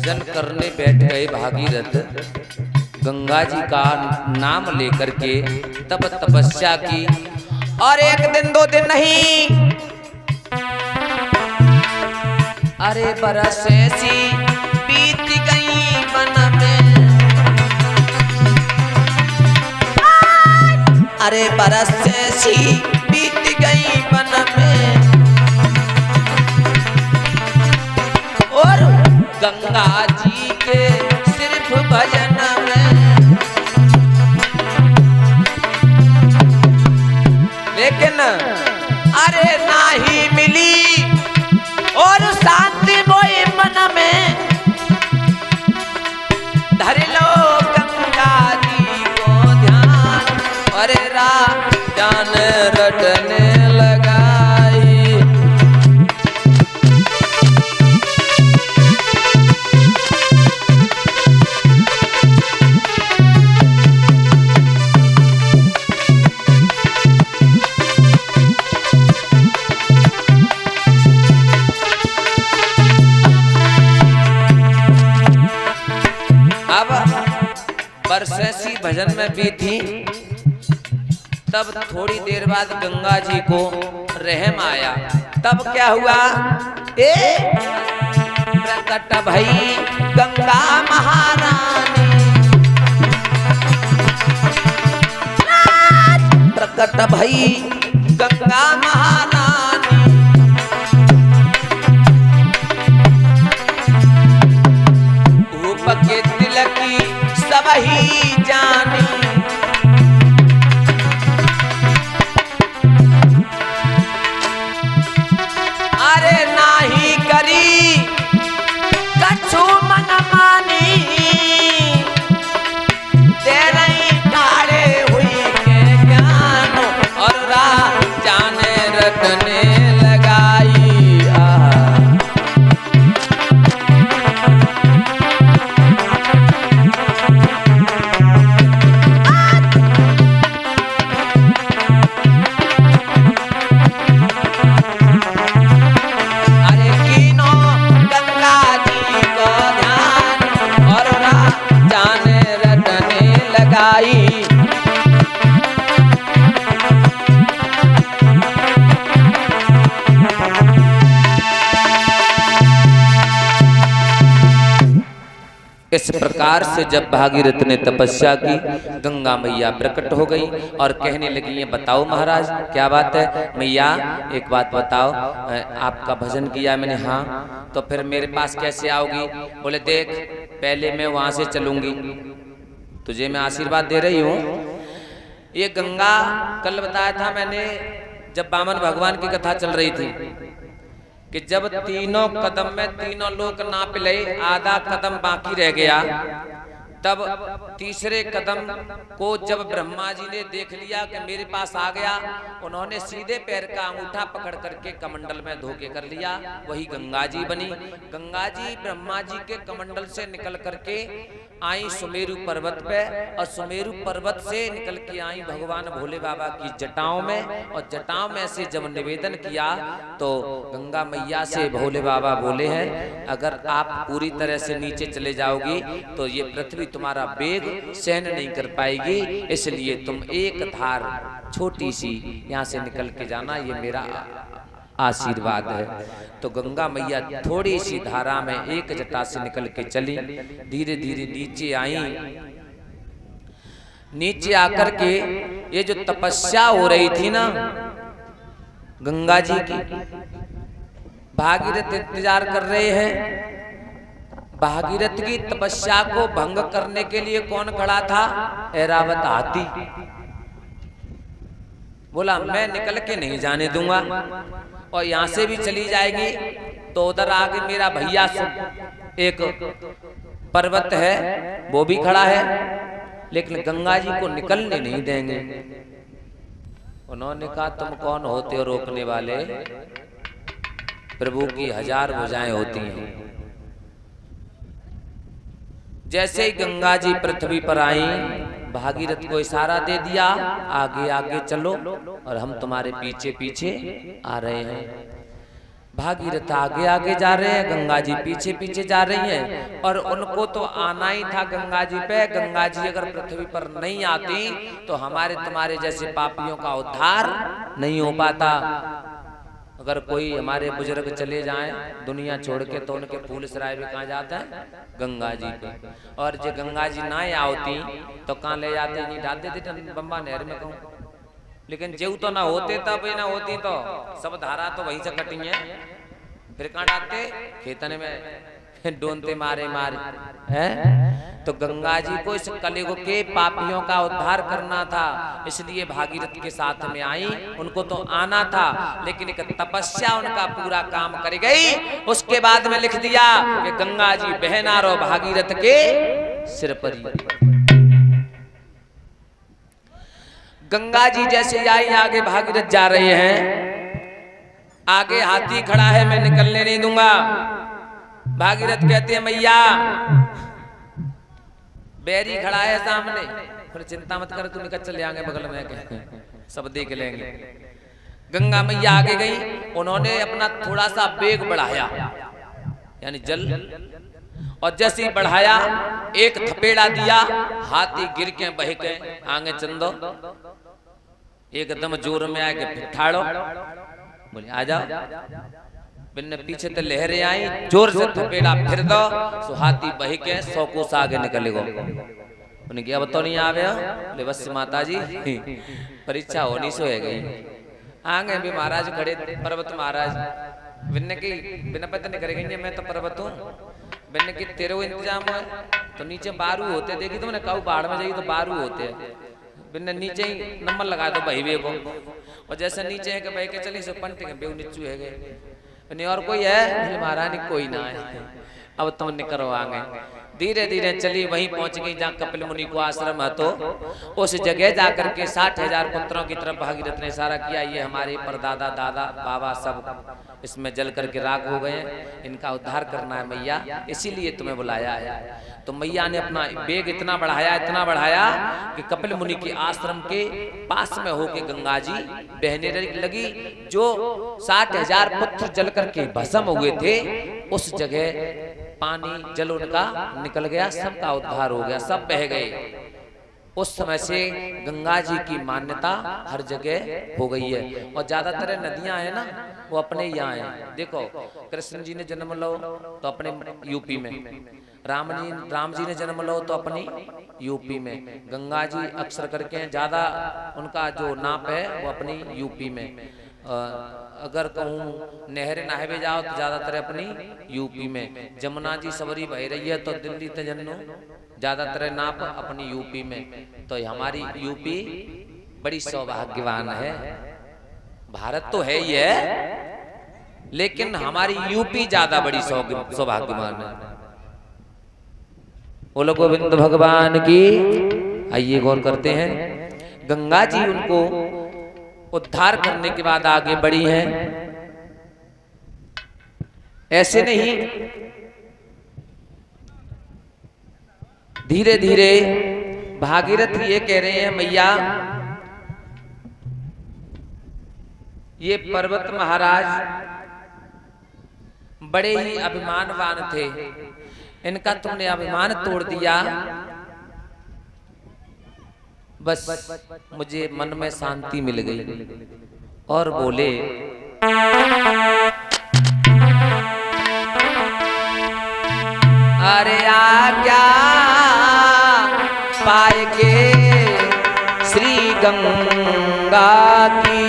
भजन करने बैठ गए भागीरथ। गंगा जी का नाम लेकर के तब तपस्या की। और एक दिन दो दिन नहीं, अरे बरस ऐसी बीत गई मन में, अरे बरस ऐसी बीत गई मन में। और गंगा जी के सिर्फ भजन में, लेकिन अरे नाही मिली और शांति मोई मन में। धर लो गंगा जी को ध्यान, अरे राजन रटने लगाई। बरसैसी भजन में भी थी। तब थोड़ी देर बाद गंगा जी को रहम आया। तब क्या हुआ, प्रकट भई गंगा महारानी, प्रकट भई गंगा महारानी। धूप के तिलकी सब ही जानी, अरे नाही करी कछु मन मानी। तेरे ठाड़े हुई के ज्ञान, और राजन रटने लगाई। इस प्रकार से जब भागीरथ ने तपस्या की, गंगा मैया प्रकट हो गई और कहने लगी, ये बताओ महाराज क्या बात है। मैया एक बात बताओ, आपका भजन किया मैंने, हाँ, तो फिर मेरे पास कैसे आओगी। बोले देख, पहले मैं वहां से चलूंगी, तुझे मैं आशीर्वाद दे रही हूँ। ये गंगा कल बताया था मैंने, जब वामन भगवान की कथा चल रही थी, कि जब तीनों कदम में तीनों लोग नाप ले, आधा कदम बाकी रह गया, तब तीसरे कदम को जब ब्रह्मा जी ने देख लिया कि मेरे पास आ गया, उन्होंने सीधे पैर का अंगूठा पकड़ करके कमंडल में धोके कर लिया, वही गंगा जी बनी। गंगा जी ब्रह्मा जी के कमंडल से निकल करके आई सुमेरु पर्वत पे, और सुमेरु पर्वत से निकल के आई भगवान भोले बाबा की जटाओं में, और जटाओं में से जब निवेदन किया तो गंगा मैया से भोले बाबा बोले हैं, अगर आप पूरी तरह से नीचे चले जाओगी तो ये पृथ्वी तुम्हारा वेग सहन नहीं कर पाएगी, इसलिए तुम एक धार छोटी सी यहाँ से निकल के जाना, ये मेरा आशीर्वाद है। तो गंगा मैया थोड़ी सी धारा में एक जटा से निकल के चली, धीरे धीरे नीचे आई। नीचे आकर के ये जो तपस्या हो रही थी ना गंगा जी की, भागीरथ इंतजार कर रहे हैं। भागीरथ की तपस्या को भंग करने के लिए कौन खड़ा था, ऐरावत हाथी। बोला मैं निकल के नहीं जाने दूंगा, और यहां से भी चली जाएगी तो उधर आगे मेरा भैया एक पर्वत है वो भी खड़ा है, लेकिन गंगा जी को निकलने नहीं देंगे। उन्होंने कहा तुम कौन होते हो रोकने वाले, प्रभु की 1000 भुजाएं होती हैं। जैसे ही गंगा जी पृथ्वी पर आई, भागीरथ को इशारा दे दिया, आगे आगे चलो और हम तुम्हारे पीछे पीछे आ रहे हैं। भागीरथ आगे आगे जा रहे हैं, गंगा जी पीछे पीछे जा रही हैं। और उनको तो आना ही था गंगा जी पे। गंगा जी अगर पृथ्वी पर नहीं आती तो हमारे तुम्हारे जैसे पापियों का उद्धार नहीं हो पाता। अगर कोई हमारे बुजुर्ग चले जाएं दुनिया छोड़ के तो उनके फूल सराय भी कहाँ जाता है? गंगा जी पे। और जो गंगा जी ना आवती तो कहाँ ले जाते? नहीं डाल देते बम्बा नहर में कहूँ। लेकिन जेऊ तो ना होते तब ना होती तो सब धारा तो वहीं से कटी है, फिर कहाँ डालते? खेतने में डोनते मारे मारे हैं। तो गंगा जी को इस कलयुग के पापियों का उद्धार करना था, इसलिए भागीरथ के साथ में आई। उनको तो आना था लेकिन एक तपस्या उनका पूरा काम कर गई। उसके बाद में लिख दिया कि गंगा जी बहना रो भागीरथ के सिर पर। गंगा जी जैसे आई आगे भागीरथ जा रहे हैं, आगे हाथी खड़ा है मैं निकलने नहीं दूंगा। भागीरथ कहते हैं मैया बैरी खड़ा है सामने, फिर चिंता मत कर तू निकल चले आएंगे बगल में के सब देख लेंगे। गंगा मैया आगे गई, उन्होंने अपना थोड़ा सा वेग बढ़ाया यानी जल, और जैसे ही बढ़ाया एक थपेड़ा दिया, हाथी गिर के बह के आगे चंदो एकदम जोर में आके ठाड़ो बोले आ जाओ। बिन्ने पीछे तो लहरें आई, जोर से थपेड़ा फिर दो सो हाथी बह के 100 कोस आगे निकले गो। उन्हें क्या अब तो नहीं आवे बोले बस माता जी परीक्षा होनी सो है गई। आगे भी महाराज खड़े, पर्वत महाराज बिन्ने की बिना पता नहीं करेंगे मैं तो पर्वत हूँ। बिन्ने की तेरे को इंतजाम है तो नीचे बारू होते, देखी तुमने काऊ पहाड़ में जाएगी तो बारू होते हैं। बिन्ने नीचे ही नंबर लगा दो बही को, और जैसे नीचे है कि बह के चली सो पंट के बेउ नीचू है गए। और कोई है? महारानी कोई ना है। अब तुम निकलो आगे। धीरे धीरे चली, वहीं पहुंच गई जहाँ कपिल मुनि को आश्रम है। तो उस जगह जाकर के 60,000 पुत्रों की तरफ भागीरथ ने इशारा किया, ये हमारे परदादा दादा बाबा सब इसमें जल करके राख हो गए, इनका उद्धार करना है मैया, इसीलिए तुम्हें बुलाया है। तो मैया ने अपना वेग इतना बढ़ाया कि कपिल मुनि के आश्रम के पास में होके गंगा जी बहने लगी। जो 60,000 पुत्र जल करके भस्म हुए थे उस जगह पानी जल उनका निकल गया, सबका उद्धार हो गया, सब बह गए। उस समय से गंगा जी की मान्यता हर जगह हो गई है। और ज्यादातर नदियां हैं ना वो अपने यहाँ हैं। देखो कृष्ण जी ने जन्म लो तो अपने यूपी में, राम जी ने जन्म लो तो अपनी यूपी में, गंगा जी अक्सर करके ज्यादा उनका जो नाप है वो अपनी यूपी में। अगर कहूँ नहर नहावे जाओ तो ज्यादातर अपनी यूपी में, जमुना जी सवरी बह रही है तो दिल्ली तजन्नु ज्यादातर नाप अपनी यूपी में। तो हमारी यूपी बड़ी सौभाग्यवान है। भारत तो है ही है लेकिन हमारी यूपी ज्यादा बड़ी सौभाग्यवान है। बोलो गोविंद भगवान की। आइए गौर करते हैं, गंगा जी उनको उद्धार करने के बाद आगे बढ़ी हैं। ऐसे नहीं, धीरे धीरे भागीरथ ये कह रहे हैं मैया ये पर्वत महाराज बड़े ही अभिमानवान थे, इनका तुमने अभिमान तोड़ दिया। बस मुझे मन में शांति मिल गई। और बोले अरे आज्ञा पाए के श्री गंगा की,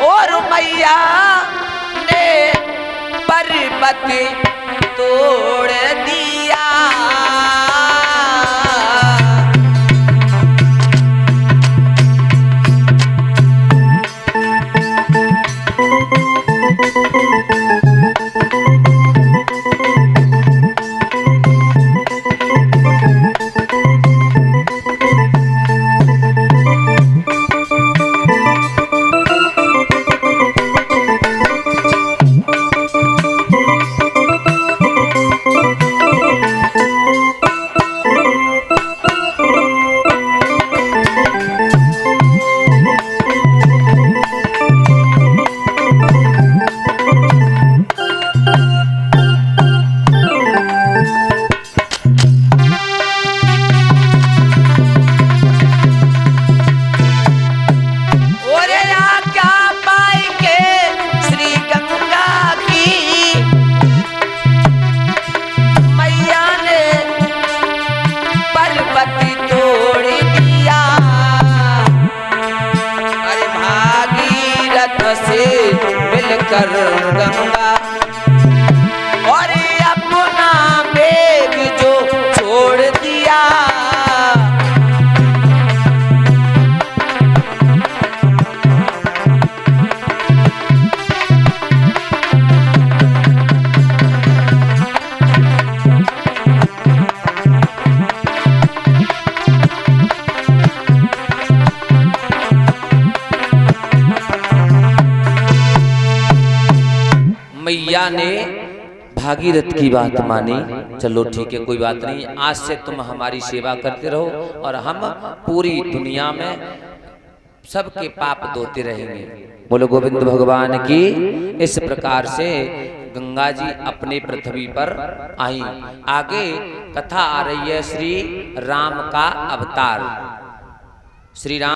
और मैया ने पर्वत तोड़ दिया। कर गंगा और अपना वेग जो छोड़ दिया। मैया ने भागीरथ की बात मानी। चलो ठीक है, कोई बात नहीं, आज से तुम हमारी सेवा करते रहो और हम पूरी दुनिया में सबके पाप धोते रहेंगे। बोलो गोविंद भगवान की। इस प्रकार से गंगा जी अपने पृथ्वी पर आई। आगे कथा आ रही है श्री राम का अवतार। श्री राम